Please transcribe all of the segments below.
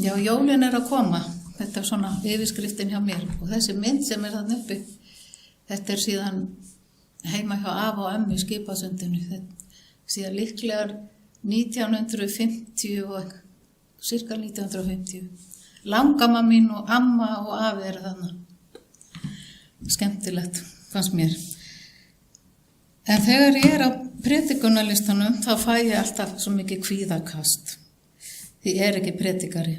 Já, jólin að koma. Þetta svona yfirskriftin hjá mér. Og þessi mynd sem þarna uppi, þetta síðan heima hjá afa og ömmu í Skipasundinu. Þetta síðan líklega 1950 og cirka 1950. Langamma mín og amma og afi þarna. Skemmtilegt, fannst mér. En þegar ég á predikunarlistanum, þá fæ ég alltaf svo mikið kvíðakast. Því ég ekki predikari.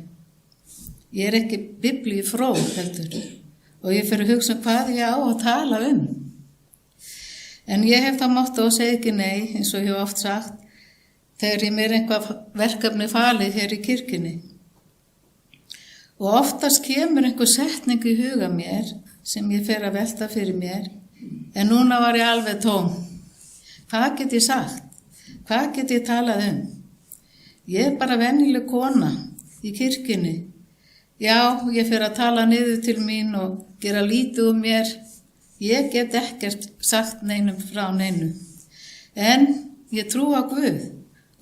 Ég ekki biblíufróð heldur. Og ég fyrir að hugsa hvað ég á að tala um. En ég hef það motto að segja ekki nei, eins og ég hef oft sagt, þegar ég mér einhvað verkefni falið hér í kirkjunni. Og oftast kemur einhver setning í huga mér, sem ég fer að velta fyrir mér, en núna var ég alveg tóm. Hvað get ég sagt? Hvað get ég talað um? Ég bara venjuleg kona í kirkjunni. Já, ég fer að tala niður til mín og gera lítið mér. Ég get ekkert sagt neinum frá neinu. En ég trú á Guð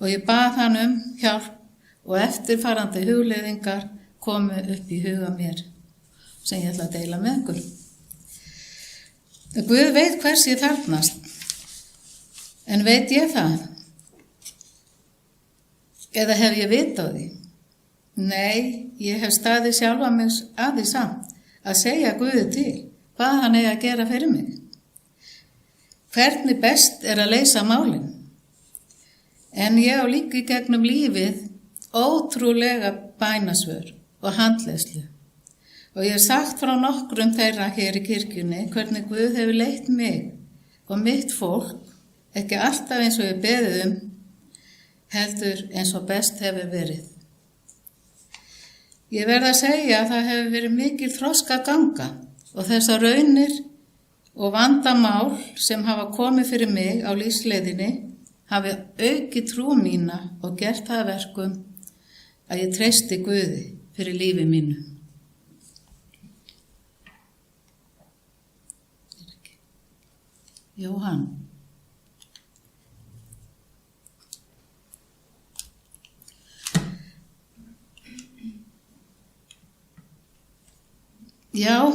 og ég bað hann hjálp og eftirfarandi hugleiðingar komu upp í huga mér sem ég ætla að deila með ykkur. Guð veit hvers ég þarfnast. En veit ég það? Eða hef ég vit á því? Nei, ég hef staðið sjálfa mig að því samt að segja Guði til hvað hann að gera fyrir mig. Hvernig best að leysa málin. En ég á líka í gegnum lífið ótrúlega bænasvör og handleiðslu. Og ég hef sagt frá nokkrum þeirra hér í kirkjunni hvernig Guð hefur leitt mig og mitt fólk, ekki alltaf eins og ég beðið heldur eins og best hefur verið. Ég verð að segja að það hefur verið mikil þroska ganga og þessar raunir og vandamál sem hafa komið fyrir mig á lífsleiðinni hafi aukið trú mína og gert það verkum að ég treysti Guði fyrir lífi mínu. Jóhann. Já,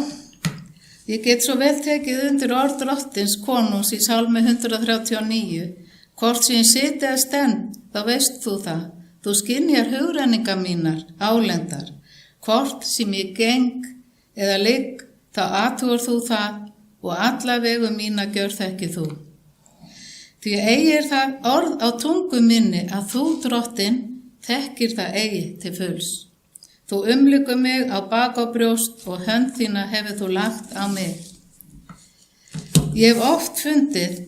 ég get svo vel tekið undir orð Drottins konungs í Sálmi 139. Hvort sem ég siti að stend, þá veist þú það. Þú skynjar hugrenningar mínar, álendar. Hvort sem ég geng eða ligg, þá athugar þú það og alla vegu mína gjör þekki þú. Því eigir það orð á tungu minni að þú, Drottin, þekkir það eigi til fulls. Þú umlykur mig á bak á brjóst og hönd þína hefur þú lagt á mig. Ég hef oft fundið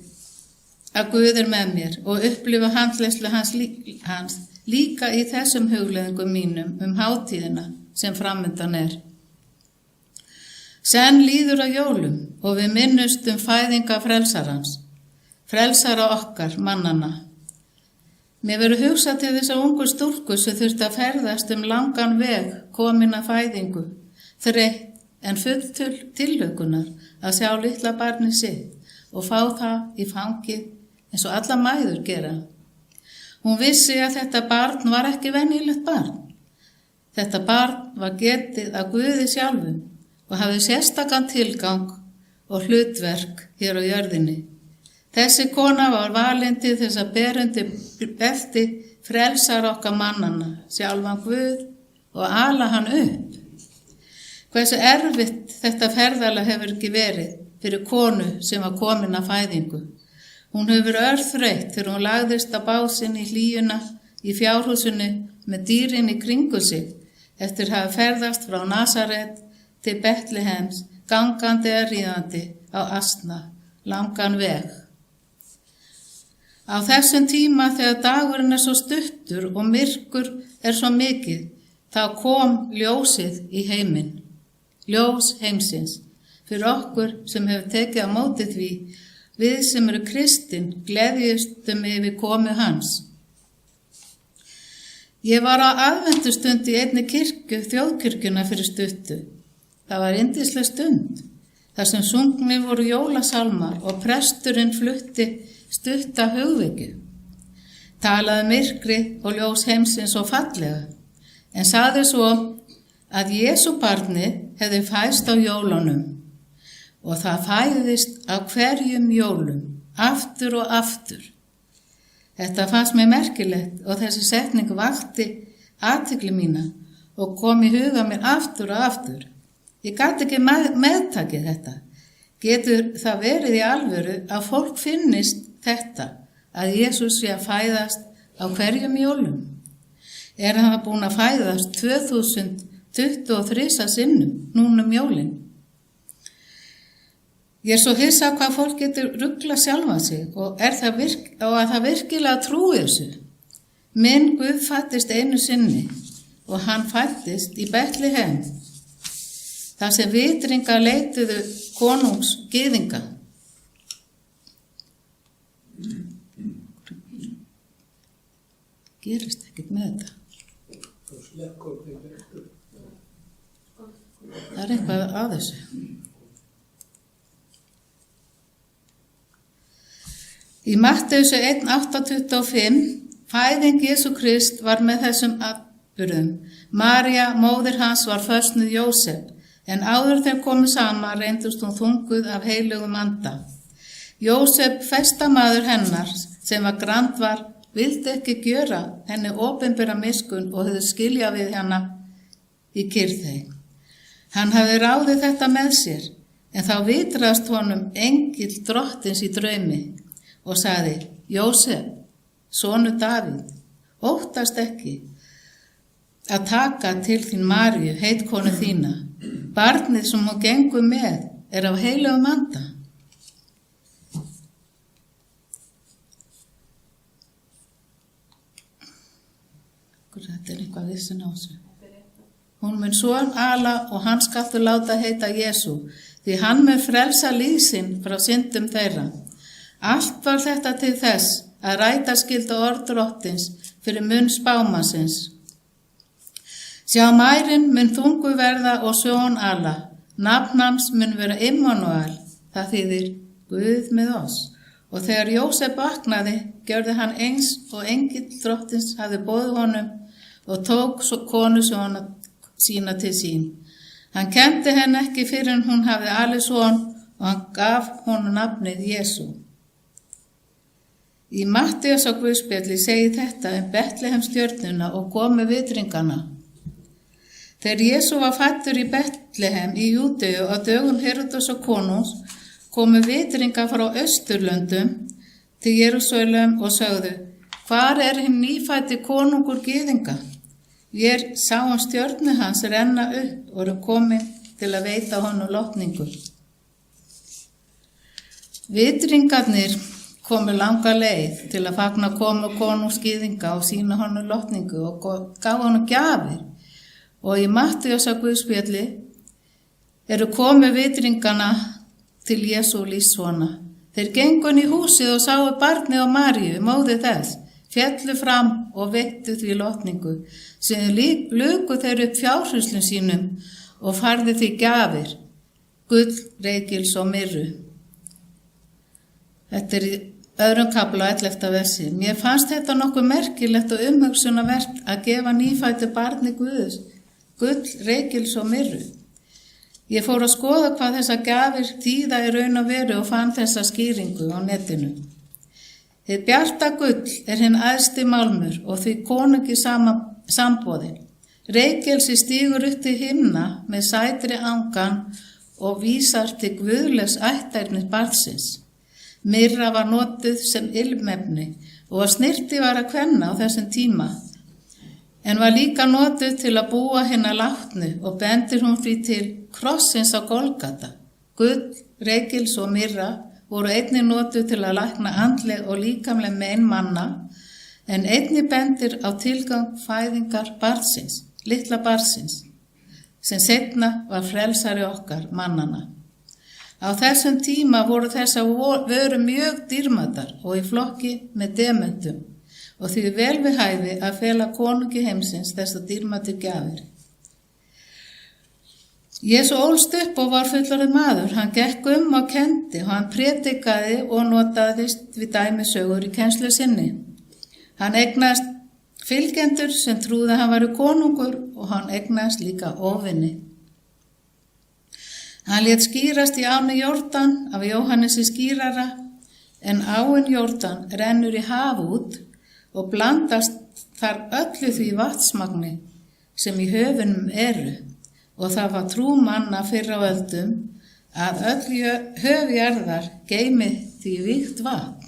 að Guð með mér og upplifa handleiðslu hans líka í þessum hugleiðingum mínum hátíðina sem framundan Senn líður á jólum og við minnumst fæðinga frelsarans, frelsara okkar, mannanna. Mér verður hugsað til þess að ungu stúlku sem þurfti að ferðast langan veg komin að fæðingu, þreytt en full tilhlökkunar að sjá litla barnið sitt og fá það í fangið eins og alla mæður gera. Hún vissi að þetta barn var ekki venjulegt barn. Þetta barn var getið af Guði sjálfum og hafði sérstakan tilgang og hlutverk hér á jörðinni. Þessi kona var valin til þess að berundi belti frelsar okkar mannanna, sjálfan Guð og ala hann upp. Hversu erfitt þetta ferðalag hefur ekki verið fyrir konu sem var komin að fæðingu. Hún hefur örþreytt þegar hún lagðist á básinn í hlýjuna í fjárhúsinu með dýrin í kringu sig eftir að hafa ferðast frá Nasaret til Betlehems, gangandi eða ríðandi á asna, langan veg. Á þessum tíma þegar dagurinn svo stuttur og myrkur svo mikið, þá kom ljósið í heiminn, ljós heimsins, fyrir okkur sem hefur tekið á móti því, við sem eru kristin gleðjustum yfir komu hans. Ég var á aðventustund í einni kirkju, þjóðkirkjuna fyrir stuttu. Það var yndisleg stund, þar sem sungnir voru jólasalmar og presturinn flutti stutta hugvekju. Talaði myrkrið og ljós heimsins svo fallega. en sagði svo að Jesú barni hefði fæðst á jólunum og það fæðist á hverjum jólum, aftur og aftur. Þetta fannst mér merkilegt og þessi setning vakti athygli mína og kom í huga mér aftur og aftur. Ég gat ekki meðtakið þetta. Getur það verið í alvöru að fólk finnist þetta, að Jesús sé að fæðast á hverjum jólum? Er hann búinn að fæðast 2023 sinnum núna jólin? Ég svo hissa hvað fólk getur ruglað sjálfa sig og að það virkilega trúi þessu. Minn Guð fæddist einu sinni og hann fæddist í Betlehem, þar sem vitringar leituðu konungs gyðinga. Gerist ekkert með þetta. Það er eitthvað að þessu. Í Matteusi 1:8-25 fæðing Jesú Krist var með þessum atburðum. María, móðir hans, var föstnuð Jósef, en áður þegar komu saman reyndust hún þunguð af heilugum anda. Jósef, festamaður hennar, sem var grandvar, vildi ekki gjöra henni opinbera miskunn og höfðu skilja við hana í kyrrþey. Hann hafði ráðið þetta með sér, en þá vitrast honum engill drottins í draumi og sagði: Jósef, sonur Davíð, óttast ekki að taka til þín Maríu, heitkonu þína. Barnið sem hún gengur með er af heilugum anda. Þetta er eitthvað vissin á þessu. Hún mun son ala og hann skáttu láta heita Jesú, því hann mun frelsa líf sinn frá syndum þeirra. Allt var þetta til þess að ræta skyldu orð drottins fyrir munn spámannsins. Sjá, mærin mun þungu verða og sjón ala. Nafn hans mun vera Immanuel, það þýðir Guð með oss. Og þegar Jósef vaknaði, gjörði hann eins og engill drottins hafði boðið honum og tók konu sína til sín. Hann kenndi henni ekki fyrir en hún hafði alið son og hann gaf honum nafnið Jesú. Í Matteusar guðspjalli segir þetta Betlehem stjörnuna og komu vitringana. Þegar Jesú var fæddur í Betlehem í Júdeu á dögum Heródesar konungs, komu vitringar frá Austurlöndum til Jerúsalem og sögðu: Hvar er hinn nýfæddi konungur gyðinga? Vér sáum stjörnu hans renna upp og eru komin til að veita honum lotningu. Vitringarnir komu langa leið til að fagna komu konungs gyðinga og sýna honum lotningu og gaf honum gjafir. Og í Matteusar guðspjalli eru komið vitringana til Jesú lýst svona: Þeir gengu inn í húsið og sáu barnið og Maríu, móðir þess, féllu fram og veittu því lotningu, sem luku þeir upp fjárhirslum sínum og færðu því gjafir, gull, reikils og myrru. Þetta er í 2. kafla 11. versi. Mér fannst þetta nokkuð merkilegt og umhugsunarvert að gefa nýfæddu barni Guðs gull, reikils og myrru. Ég fór að skoða hvað þessar gjafir þýða í raun og veru og fann þessa skýringu á netinu. Hið bjarta gull er hinn æðsti málmur og því konungi samboðin. Reykelsi stígur upp til himna með sætri angan og vísar til guðlegs ættærnis barnsins. Myrra var notuð sem ilmefni og snirti var að kvenna á þessum tíma, en var líka notuð til að búa hinna látnu og bendir hún því til krossins á Golgata. Gull, reikils og myrra voru einnig notuð til að lækna andleg og líkamleg mein manna, en einnig bendir á tilgang fæðingar barnsins, litla barnsins, sem seinna var frelsari okkar mannana. Á þessum tíma voru þessar vörur mjög dýrmætar og í flokki með dementum og því vel við hæfi að fela konungi heimsins þessar dýrmætu gjafir. Jesú ólst upp og var fullorðinn maður. Hann gekk og kenndi og hann prédikaði og notaðist við dæmisögur í kennslu sinni. Hann eignaðist fylgjendur sem trúðu að hann væri konungur og hann eignaðist líka óvini. Hann lét skýrast í ánni Jórdan af Jóhannesi skýrara, en áin Jórdan rennur í haf út og blandast þar öllu því vatnsmagni sem í höfunum eru, og það var trú manna fyrr á öldum að öll höf jarðar geymi því vígt vatn.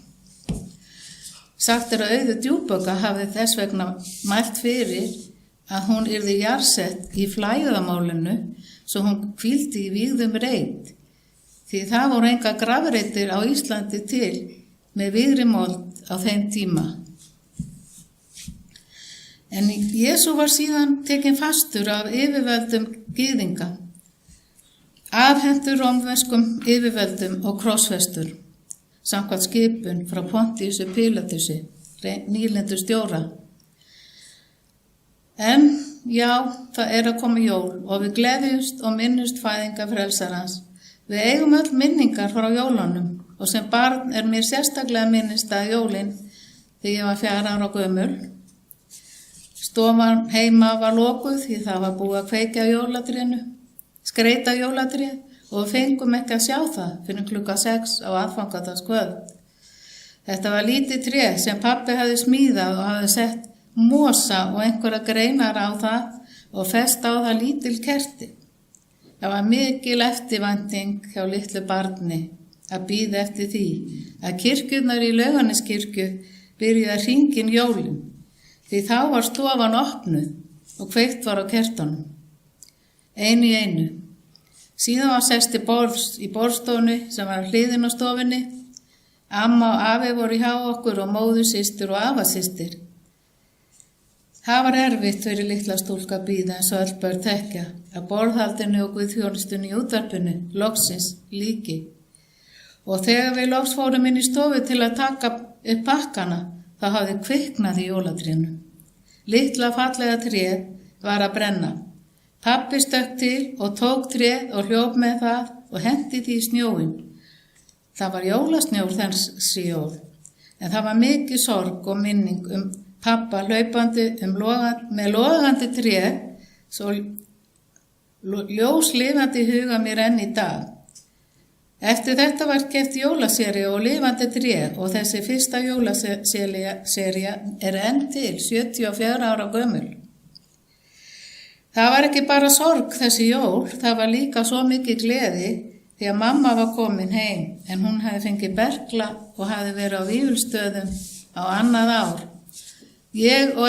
Sagt er að Auður Djúpbögga hafði þess vegna mælt fyrir að hún yrði jarðsett í flæðamálinu svo hún hvíldi í vígðum reit, því það voru enga grafreitir á Íslandi til með vígðri mold á þeim tíma. En Jesú var síðan tekinn fastur af yfirvöldum gyðinga, afhentur rómverskum yfirvöldum og krossfestur, samkvæmt skipun frá Pontíusi Pílatusi, nýlendur stjóra. En já, það er að koma jól og við gleðjumst og minnumst fæðinga frelsarans. Við eigum öll minningar frá jólunum og sem barn er mér sérstaklega minnist að jólin þegar ég var 4 ára gömul. Stofan heima var lokuð því það var búið að kveikja jólatrénu, skreita jólatréð og við fengum ekki að sjá það fyrir klukkan 6 á aðfangadagskvöld. Þetta var lítið tré sem pabbi hafði smíðað og hafði sett mosa og einhverja greinar á það og fest á það lítil kerti. Það var mikil eftirvænting hjá litlu barni að bíða eftir því að kirkjurnar í Laugarneskirkju byrjuðu að hringin jólin, því þá var stofan opnuð og kveikt var á kertunum, einu í einu. Síðan var sest til borðs í borðstofunni sem var hliðin á stofunni. Amma og afi voru hjá okkur og móðursystir og afasystir. Það var erfitt fyrir litla stúlka að bíða eins og öll börn þekkja að borðhaldinu og guðþjónustunni í útvarpinu loksins líki. Og þegar við loks fórum inn í stofu til að taka upp pakkana, þá hafði kviknað í jólatrénu. Litla fallega tréð var að brenna. Pabbi stökk til og tók tréð og hljóp með það og henti því í snjóinn. Það var jólasnjór þessi jól, en það var mikið sorg og minning pappa hlaupandi með logandi tréð, svo ljós lifandi huga mér enn í dag. Eftir þetta var gert jólasería og lifandi tréð og þessi fyrsta jólasería er enn til 74 ára gömul. Það var ekki bara sorg þessi jól, það var líka svo mikið gleði því að mamma var komin heim en hún hefði fengið berkla og hefði verið á Vífilsstöðum á annað ár. Ég og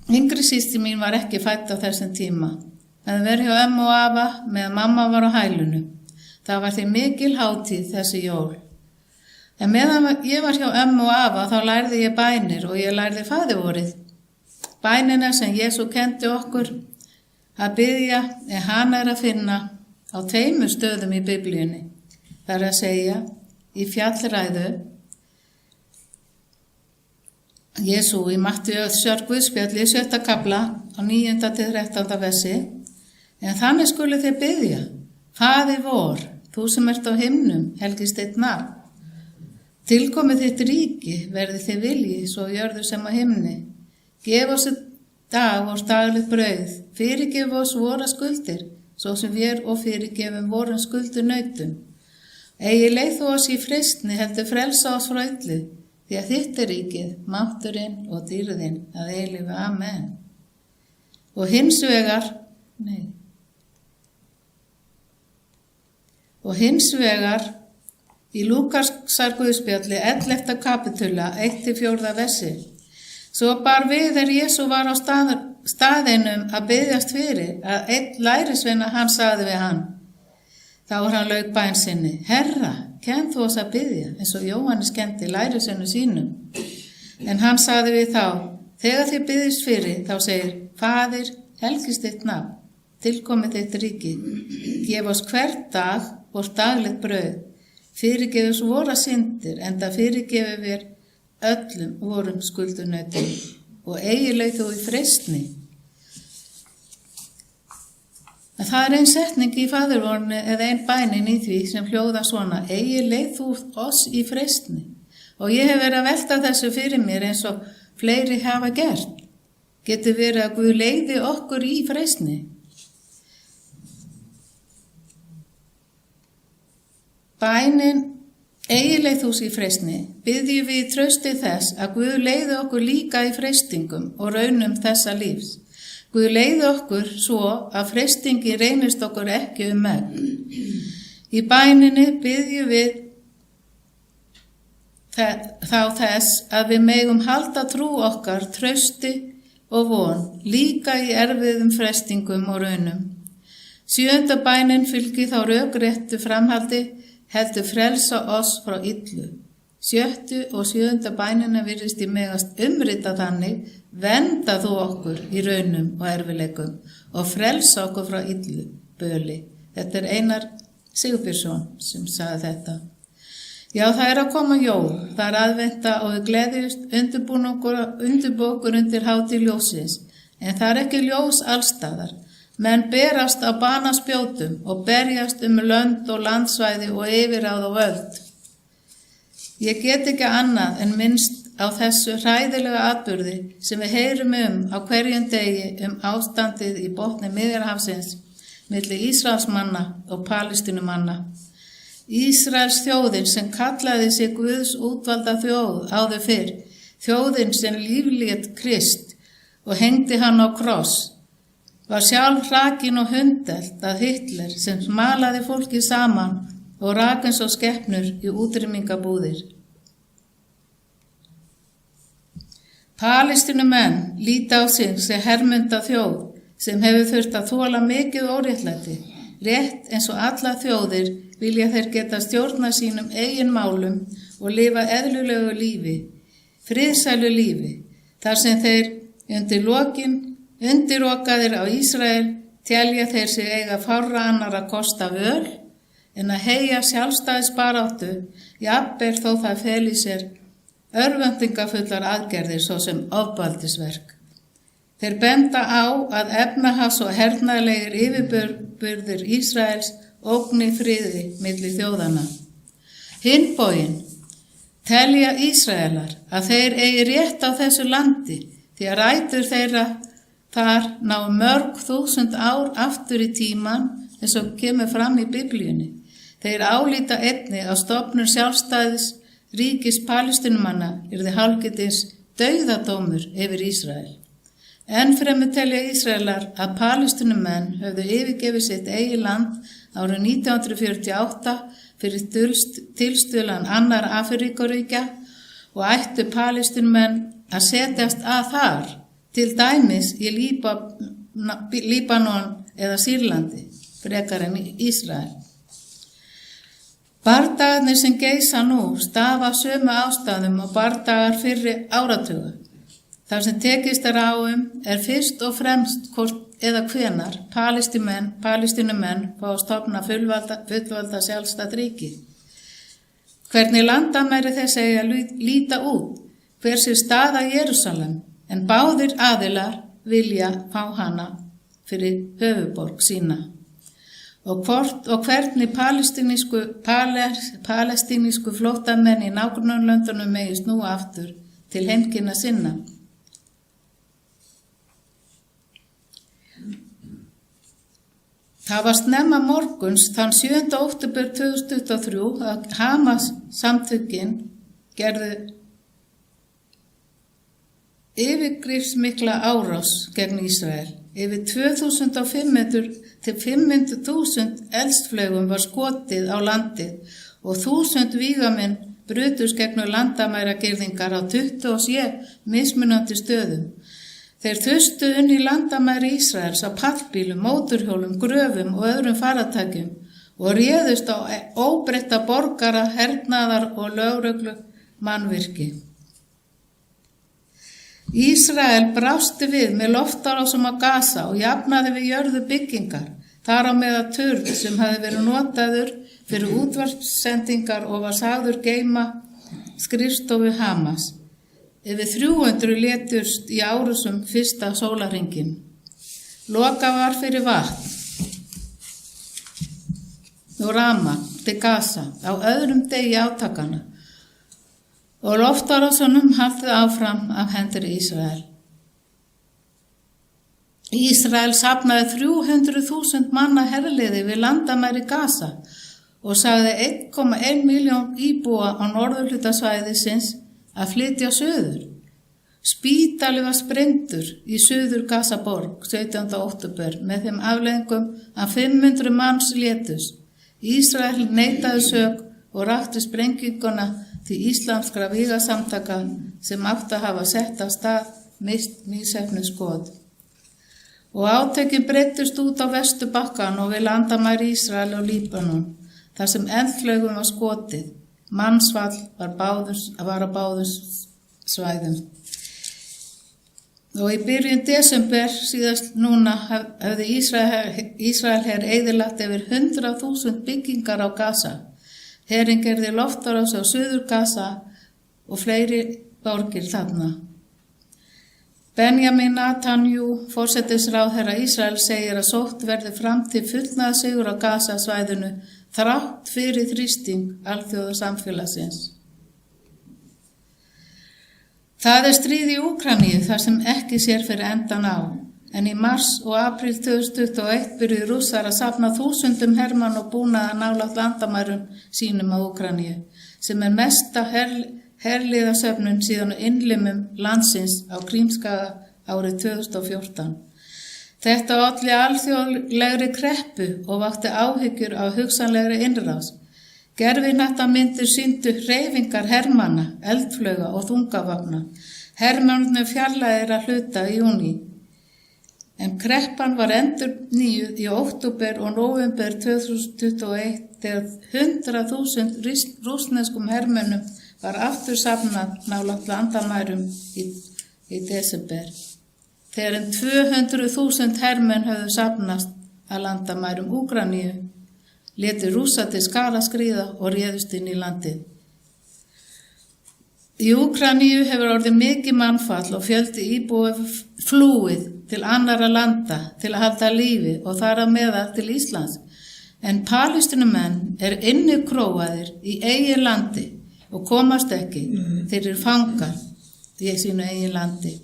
yngri systir mín var ekki fædd á þessum tíma. Það hefði verið hjá ömmu og afa meðan mamma var á hælunu. Það var því mikil hátíð þessi jól. En meðan ég var hjá ömmu og afa þá lærði ég bænir og ég lærði faðirvorið. Bænina sem Jesú kenndi okkur að biðja hana er að finna á 2 stöðum í Biblíunni. Það er að segja í fjallræðu Jesú í Mattheusar Guðspjalli 7. kafla á 9. til 13. versi. En þannig skulu þið biðja: Faðir vor, þú sem ert á himnum, helgist þitt nafn. Tilkomi þitt ríki, verði þið vilji, svo jörðu sem á himni. Gef oss í dag vårt daglegt brauð, fyrirgef oss våra skuldir, svo sem við og fyrirgefum vorum skuldunautum. Eigi leið þú oss í freistni, heldur frelsa oss frá illu, því að þitt er ríkið, mátturinn og dýrðin að eilífu. Amen. Og hins vegar í Lúkasar Guðspjalli 11. kapitula 1-4 versi. Svo bar við Jesú var á staðinum að biðjast fyrir að einn lærisveina hann sagði við hann. Þá hann lauk bæn sinni: Herra, kenn þú oss að biðja, eins og Jóhannes kenndi lærisveinu sínum. En hann sagði við þá: Þegar þið biðjist fyrir, þá segir: Faðir, helgist þitt nafn, tilkomi þitt ríki, gef oss hvern dag vårt daglegt brauð, fyrirgef oss våra syndir, enda fyrirgefi við öllum vorum skuldunautum, og eigi leið þú í freistni. En það er ein setning í faðirvorinu eða ein bænin í því sem hljóða svona: Eigi leið þú oss í freistni. Og ég hef verið að velta þessu fyrir mér eins og fleiri hafa gert. Getur verið að Guð leiði okkur í freistni? Bænin eiginleið þús í freistni biðjum við í trausti þess að Guð leiði okkur líka í freistingum og raunum þessa lífs. Guð leiði okkur svo að freistingi reynist okkur ekki megn. Í bæninni biðjum við þá þess að við megum halda trú okkar, trausti og von, líka í erfiðum freistingum og raunum. 7. bænin fylgir þá rökréttu framhaldi, heldur frelsa oss frá illu. 7. og 7. bænina virðist í megast umrita þannig, vernda þú okkur í raunum og erfileikum og frelsa okkur frá illu böli. Þetta Einar Sigurbjörnsson sem sagði þetta. Já, það að koma jól, það aðventa og við gleðjumst undirbúkur undir hátíð ljósins, en það ekki ljós allstaðar. Menn berast á banaspjótum og berjast lönd og landsvæði og yfirráð og völd. Ég get ekki annað en minnst á þessu hræðilega atburði sem við heyrum á hverjum degi ástandið í botni Miðjarðarhafsins milli Ísraelsmanna og Palestínumanna. Ísraels þjóðin sem kallaði sig Guðs útvalda þjóð áður fyrr, þjóðin sem líflét Krist og hengdi hann á kross, var sjálf hrakin og hundelt að Hitler sem smalaði fólki saman og rak eins og skepnur í útrýmingabúðir. Palestínumenn líta á sig sem hermunda þjóð sem hefur þurft að þola mikið óréttlæti. Rétt eins og alla þjóðir vilja þeir geta stjórna sínum eigin málum og lifa eðlulegu lífi, friðsælu lífi, þar sem þeir undir lokin, undirlokaðir á Ísrael, telja þeir sig eiga fárra annarra kosta völ en að heyja sjálfstæðisbaráttu, jafnvel þó það feli sér örvæntingafullar aðgerðir svo sem ofbeldisverk. Þeir benda á að efnahags- og hernaðarlegir yfirburðir Ísraels ógni friði milli þjóðanna. Hinn bóginn telja Ísraelar að þeir eigi rétt á þessu landi því að rætur þeirra þar ná mörg þúsund ár aftur í tíman eins og kemur fram í Biblíunni. Þeir álíta einnig að stofnun sjálfstæðis ríkis Palestínumanna yrði hálfgerðis dauðadómur yfir Ísrael. Enn fremur telja Ísraelar að Palestínumenn höfðu yfirgefið sitt eigið land árið 1948 fyrir tilstuðlan annar Afríkuríkja og ættu Palestínumenn að setjast að þar, til dæmis í Líbanon eða Sýrlandi, frekar en Ísrael. Bardagarnir sem geisa nú stafa sömu ástæðum og bardagar fyrri áratuga. Þar sem tekist á fyrst og fremst hvort eða hvenar Palestínumenn fá að stofna fullvalda sjálfstætt ríki. Hvernig landamæri þess eiga að líta út, hver sé staða Jerúsalem, en báðir aðilar vilja fá hana fyrir höfuðborg sína. Og hvort og hvernig palestínísku flóttamenn í nágrannalöndunum megi snúa aftur til heimkynna sinna. Það var snemma morguns þann 7. október 2023 að Hamas samtökin gerðu yfirgripsmikla árás gegn Ísrael. Yfir 2500 til 500.000 eldflaugum var skotið á landið og 1000 vígamenn brutust gegn landamæragirðingar á 27 mismunandi stöðum. Þeir þustu inn í landamæri Ísraels á pallbílum, móturhjólum, gröfum og öðrum farartækjum og réðust á óbreytta borgara, hernaðar og lögreglu mannvirki. Ísrael brásti við með loftárásum á Gaza og jafnaði við jörðu byggingar, þar á meðal turn sem hafði verið notaður fyrir útvarpssendingar og var sagður geyma skrifstofu Hamas. Yfir 300 létust í árásum fyrsta sólarhringinn. Loka var fyrir vatn og rafmagn til Gaza á öðrum degi átakana og loftárásunum haldið áfram af hendur Ísrael. Ísrael safnaði 300.000 manna herliði við landamæri Gaza og sagði 1,1 milljón íbúa á norðurhluta svæðisins að flytja suður. Spítali var sprengdur í suður Gazaborg 17. október með þeim afleiðingum að 500 manns létust. Ísrael neitaði sök og rakti sprenginguna til íslamskra vígasamtaka sem átti að hafa sett af stað misheppnuð skot. Og átökin breiddust út á Vesturbakkann og við landamæri Ísrael og Líbanon, þar sem eldflaugum var skotið. Mannsfall var á báðum svæðum. Og í byrjun desember síðast núna hefði Ísrael her eyðilagt yfir 100.000 byggingar á Gaza. Herinn gerði loftárás á suður Gaza og fleiri borgir þarna. Benjamin Netanyahu, forsætisráðherra Ísrael, segir að sótt verði fram til fullnaðarsigur á Gaza-svæðinu þrátt fyrir þrýsting alþjóðasamfélagsins. Það stríð í Úkraínu þar sem ekki sér fyrir endan á, en í mars og apríl 2021 byrjuðu Rússar að safna þúsundum hermann og búnaða nálægt landamærum sínum á Úkraínu, sem mesta herliðasöfnun síðan á innlimum landsins á Krímskaga árið 2014. Þetta olli alþjóðlegri kreppu og vakti áhyggjur af hugsanlegri innrás. Gervihnattamyndir sýndu hreyfingar hermanna, eldflauga og þungavagna. Hermannir fjarlægir að hluta í júní. En kreppan var endurnýjuð í október og nóvember 2021 þegar 100.000 rússneskum hermönnum var aftur safnað nálægt landamærum í desember. Þegar 200.000 hermenn höfðu safnast að landamærum Úkraínu, létu Rússa til skara skríða og réðust inn í landið. Í Úkraínu hefur orðið mikið mannfall og fjöldi íbúa flúið til annarra landa til að halda lífi og þar að meðal til Íslands. En Palestínumenn innukróaðir í eigin landi og komast ekki, þeir eru fangar í sínu eigin landi.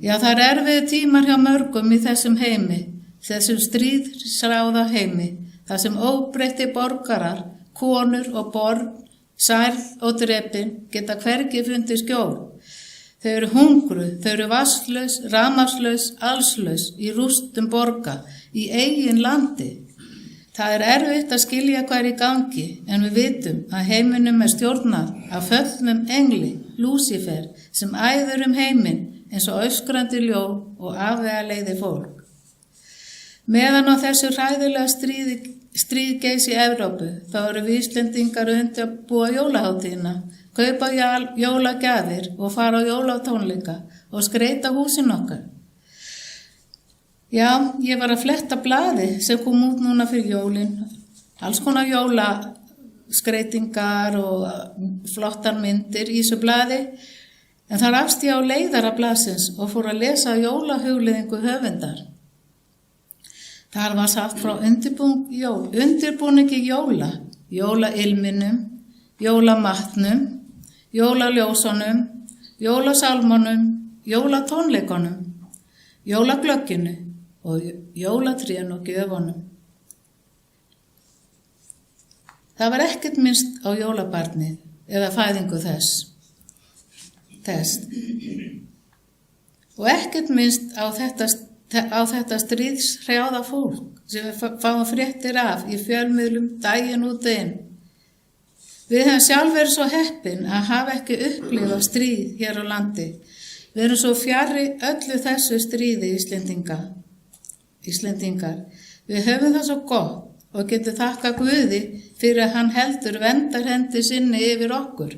Já, það erfiðir tímar hjá mörgum í þessum heimi, þessum stríðsráða heimi, þar sem óbreytti borgarar, konur og born, særð og drepin geta hvergi fundið skjól. Þau eru hungruð, þau eru vatnslaus, rafmagnslaus, allslaus í rústum borga, í eigin landi. Það er erfitt að skilja hvað í gangi, en við vitum að heiminum stjórnað af föllnum engli, Lúsífer, sem æður heiminn eins og öskrandi ljón og afvegaleiði fólk. Meðan á þessu hræðilega stríð geis í Evrópu, þá eru við Íslendingar undirbúa jólaháttíðina, kaupa jólagjafir og fara á jólatónleika og skreyta húsin okkar. Já, ég var að fletta blaði sem kom út núna fyrir jólin, alls konar jólaskreytingar og flottar myndir í þessu blaði, en þar afst ég á leiðara blaðsins og fór að lesa jólahugleiðingu höfundar. Þar var sagt frá undirbúningi jóla, jólailminum, jólamatnum, jólaljósunum, jólasálmunum, jólatónleikunum, jólaglögginu og jólatrén og gjöfunum. Það var ekkert minnst á jólabarnið eða fæðingu þess. Og ekkert minnst á þetta stríðshrjáða fólk sem við fáum fréttir af í fjölmiðlum daginn út og inn. Við höfum sjálf verið svo heppin að hafa ekki upplifað stríð hér á landi. Við erum svo fjarri öllu þessu stríði Íslendingar. Við höfum það svo gott og getum þakkað Guði fyrir að hann heldur verndarhendi sinni yfir okkur.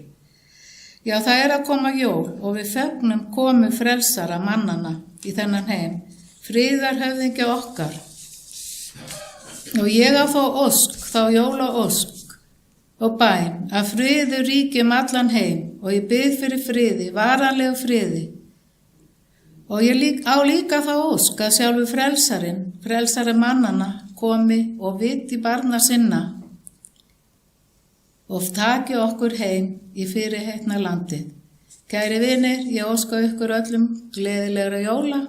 Já, það er að koma jól og við fögnum komu frelsara mannanna í þennan heim, friðarhöfðingja okkar. Og ég á þá jólaósk og bæn að friður ríki allan heim og ég bið fyrir friði, varanlegu friði. Og ég á líka þá ósk að sjálfur frelsari mannanna komi og viti barna sinna og taki okkur heim í fyrirheitna landið. Kæri vinir, ég óska ykkur öllum gleðilegra jóla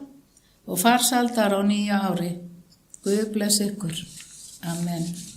og farsældar á nýja ári. Guð blessi ykkur. Amen.